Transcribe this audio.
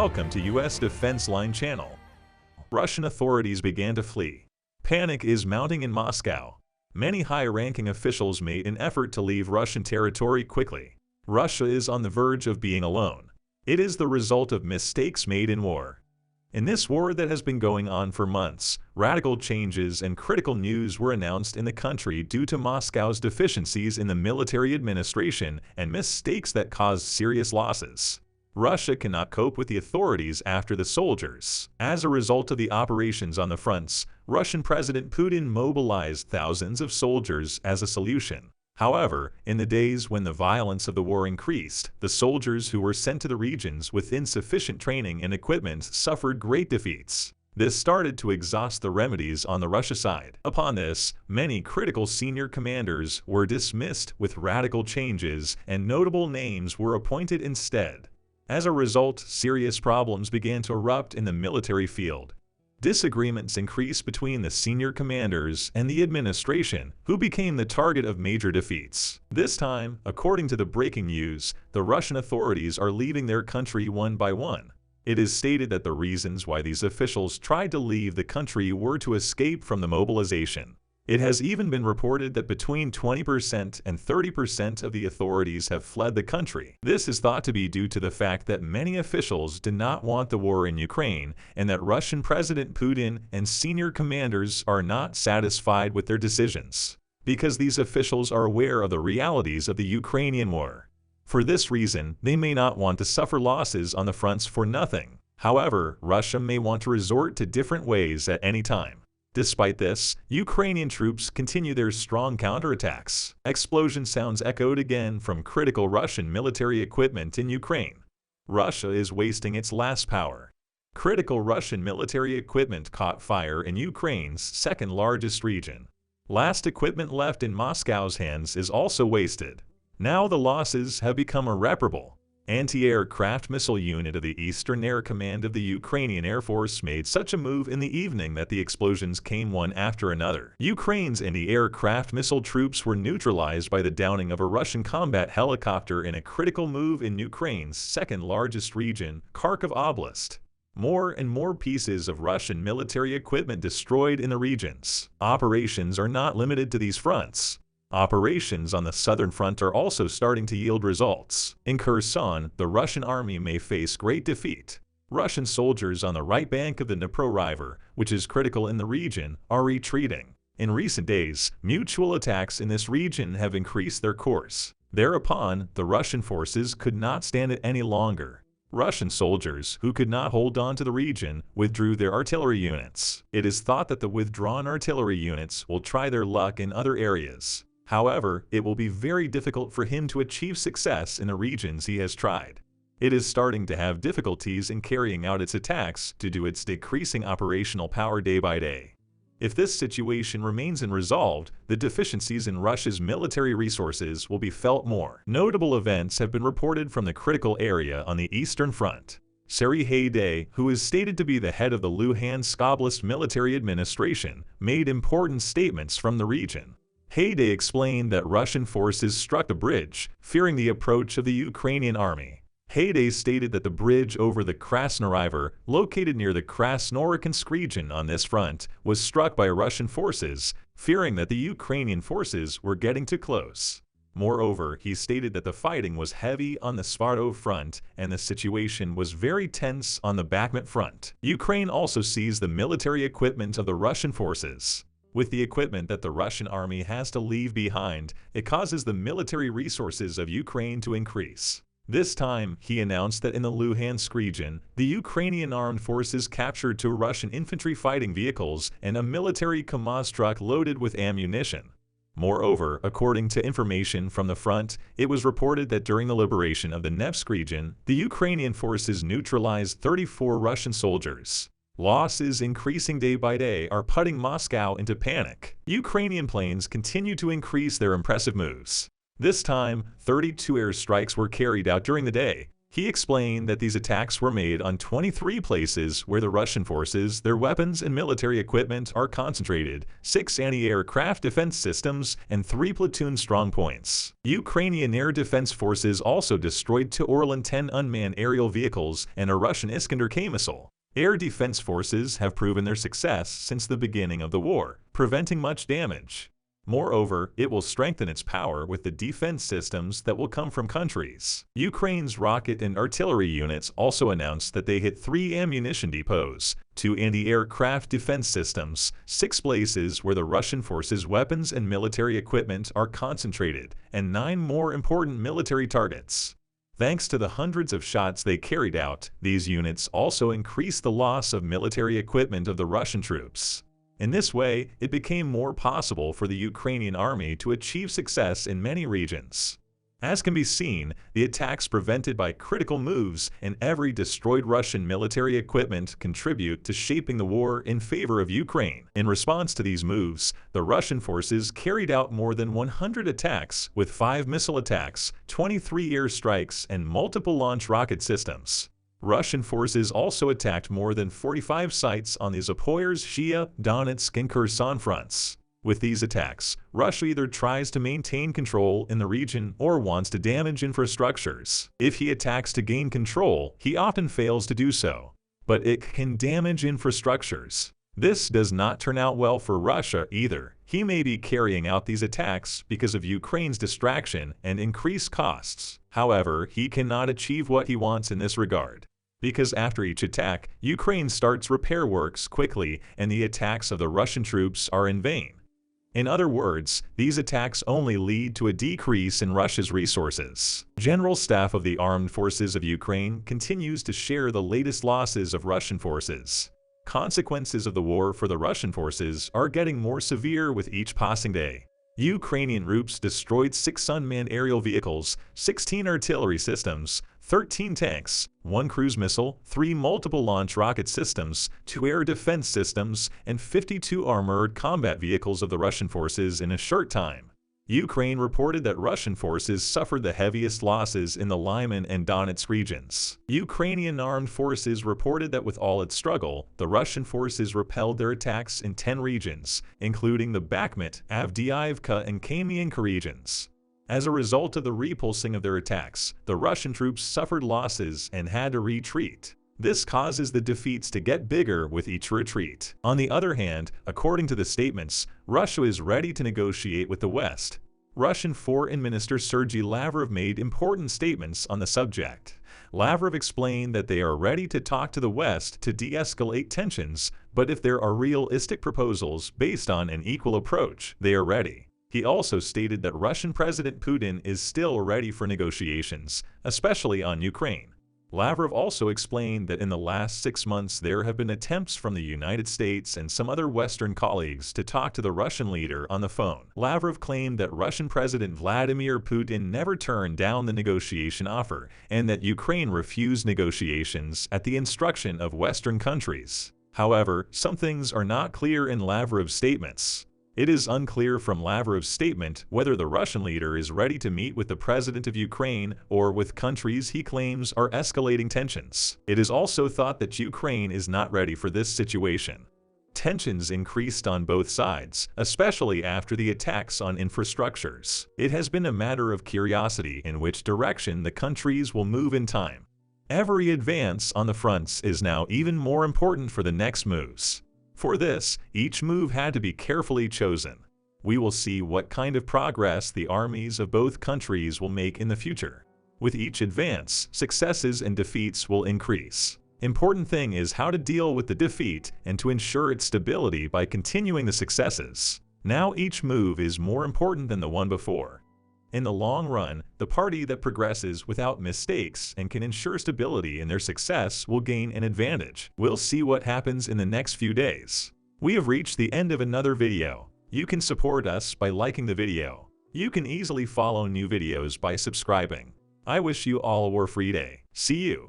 Welcome to U.S. Defense Line Channel. Russian authorities began to flee. Panic is mounting in Moscow. Many high-ranking officials made an effort to leave Russian territory quickly. Russia is on the verge of being alone. It is the result of mistakes made in war. In this war that has been going on for months, radical changes and critical news were announced in the country due to Moscow's deficiencies in the military administration and mistakes that caused serious losses. Russia cannot cope with the authorities after the soldiers. As a result of the operations on the fronts, Russian President Putin mobilized thousands of soldiers as a solution. However, in the days when the violence of the war increased, the soldiers who were sent to the regions with insufficient training and equipment suffered great defeats. This started to exhaust the remedies on the Russia side. Upon this, many critical senior commanders were dismissed with radical changes, and notable names were appointed instead. As a result, serious problems began to erupt in the military field. Disagreements increased between the senior commanders and the administration, who became the target of major defeats. This time, according to the breaking news, the Russian authorities are leaving their country one by one. It is stated that the reasons why these officials tried to leave the country were to escape from the mobilization. It has even been reported that between 20% and 30% of the authorities have fled the country. This is thought to be due to the fact that many officials did not want the war in Ukraine, and that Russian President Putin and senior commanders are not satisfied with their decisions, because these officials are aware of the realities of the Ukrainian war. For this reason, they may not want to suffer losses on the fronts for nothing. However, Russia may want to resort to different ways at any time. Despite this, Ukrainian troops continue their strong counterattacks. Explosion sounds echoed again from critical Russian military equipment in Ukraine. Russia is wasting its last power. Critical Russian military equipment caught fire in Ukraine's second-largest region. Last equipment left in Moscow's hands is also wasted. Now the losses have become irreparable. Anti-aircraft missile unit of the Eastern Air Command of the Ukrainian Air Force made such a move in the evening that the explosions came one after another. Ukraine's anti-aircraft missile troops were neutralized by the downing of a Russian combat helicopter in a critical move in Ukraine's second-largest region, Kharkiv Oblast. More and more pieces of Russian military equipment destroyed in the regions. Operations are not limited to these fronts. Operations on the southern front are also starting to yield results. In Kherson, the Russian army may face great defeat. Russian soldiers on the right bank of the Dnipro River, which is critical in the region, are retreating. In recent days, mutual attacks in this region have increased their course. Thereupon, the Russian forces could not stand it any longer. Russian soldiers, who could not hold on to the region, withdrew their artillery units. It is thought that the withdrawn artillery units will try their luck in other areas. However, it will be very difficult for him to achieve success in the regions he has tried. It is starting to have difficulties in carrying out its attacks due to its decreasing operational power day by day. If this situation remains unresolved, the deficiencies in Russia's military resources will be felt more. Notable events have been reported from the critical area on the Eastern Front. Serhiy Haidai, who is stated to be the head of the Luhansk Oblast military administration, made important statements from the region. Haidai explained that Russian forces struck the bridge, fearing the approach of the Ukrainian army. Haidai stated that the bridge over the Krasny River, located near the Krasnoyarsk region on this front, was struck by Russian forces, fearing that the Ukrainian forces were getting too close. Moreover, he stated that the fighting was heavy on the Svartov front and the situation was very tense on the Bakhmut front. Ukraine also seized the military equipment of the Russian forces. With the equipment that the Russian army has to leave behind, it causes the military resources of Ukraine to increase. This time, he announced that in the Luhansk region, the Ukrainian armed forces captured 2 Russian infantry fighting vehicles and a military Kamaz truck loaded with ammunition. Moreover, according to information from the front, it was reported that during the liberation of the Nevsk region, the Ukrainian forces neutralized 34 Russian soldiers. Losses increasing day by day are putting Moscow into panic. Ukrainian planes continue to increase their impressive moves. This time, 32 airstrikes were carried out during the day, He explained that these attacks were made on 23 places where the Russian forces, their weapons and military equipment are concentrated, 6 anti-aircraft defense systems, and 3 platoon strongpoints. Ukrainian air defense forces also destroyed to Orlan 10 unmanned aerial vehicles and a Russian Iskander-K missile. Air defense forces have proven their success since the beginning of the war, preventing much damage. Moreover, it will strengthen its power with the defense systems that will come from countries. Ukraine's rocket and artillery units also announced that they hit 3 ammunition depots, 2 anti-aircraft defense systems, 6 places where the Russian forces' weapons and military equipment are concentrated, and 9 more important military targets. Thanks to the hundreds of shots they carried out, these units also increased the loss of military equipment of the Russian troops. In this way, it became more possible for the Ukrainian army to achieve success in many regions. As can be seen, the attacks prevented by critical moves and every destroyed Russian military equipment contribute to shaping the war in favor of Ukraine. In response to these moves, the Russian forces carried out more than 100 attacks with 5 missile attacks, 23 air strikes, and multiple launch rocket systems. Russian forces also attacked more than 45 sites on the Zaporizhzhia, Donetsk, and Kherson fronts. With these attacks, Russia either tries to maintain control in the region or wants to damage infrastructures. If he attacks to gain control, he often fails to do so. But it can damage infrastructures. This does not turn out well for Russia either. He may be carrying out these attacks because of Ukraine's distraction and increased costs. However, he cannot achieve what he wants in this regard. Because after each attack, Ukraine starts repair works quickly and the attacks of the Russian troops are in vain. In other words, these attacks only lead to a decrease in Russia's resources. General Staff of the Armed Forces of Ukraine continues to share the latest losses of Russian forces. Consequences of the war for the Russian forces are getting more severe with each passing day. Ukrainian troops destroyed 6 unmanned aerial vehicles, 16 artillery systems, 13 tanks, 1 cruise missile, 3 multiple launch rocket systems, 2 air defense systems, and 52 armored combat vehicles of the Russian forces in a short time. Ukraine reported that Russian forces suffered the heaviest losses in the Lyman and Donetsk regions. Ukrainian armed forces reported that with all its struggle, the Russian forces repelled their attacks in 10 regions, including the Bakhmut, Avdiivka, and Kamianka regions. As a result of the repulsing of their attacks, the Russian troops suffered losses and had to retreat. This causes the defeats to get bigger with each retreat. On the other hand, according to the statements, Russia is ready to negotiate with the West. Russian Foreign Minister Sergei Lavrov made important statements on the subject. Lavrov explained that they are ready to talk to the West to de-escalate tensions, but if there are realistic proposals based on an equal approach, they are ready. He also stated that Russian President Putin is still ready for negotiations, especially on Ukraine. Lavrov also explained that in the last 6 months there have been attempts from the United States and some other Western colleagues to talk to the Russian leader on the phone. Lavrov claimed that Russian President Vladimir Putin never turned down the negotiation offer and that Ukraine refused negotiations at the instruction of Western countries. However, some things are not clear in Lavrov's statements. It is unclear from Lavrov's statement whether the Russian leader is ready to meet with the president of Ukraine or with countries he claims are escalating tensions. It is also thought that Ukraine is not ready for this situation. Tensions increased on both sides, especially after the attacks on infrastructures. It has been a matter of curiosity in which direction the countries will move in time. Every advance on the fronts is now even more important for the next moves. For this, each move had to be carefully chosen. We will see what kind of progress the armies of both countries will make in the future. With each advance, successes and defeats will increase. Important thing is how to deal with the defeat and to ensure its stability by continuing the successes. Now each move is more important than the one before. In the long run, the party that progresses without mistakes and can ensure stability in their success will gain an advantage. We'll see what happens in the next few days. We have reached the end of another video. You can support us by liking the video. You can easily follow new videos by subscribing. I wish you all a war-free day. See you.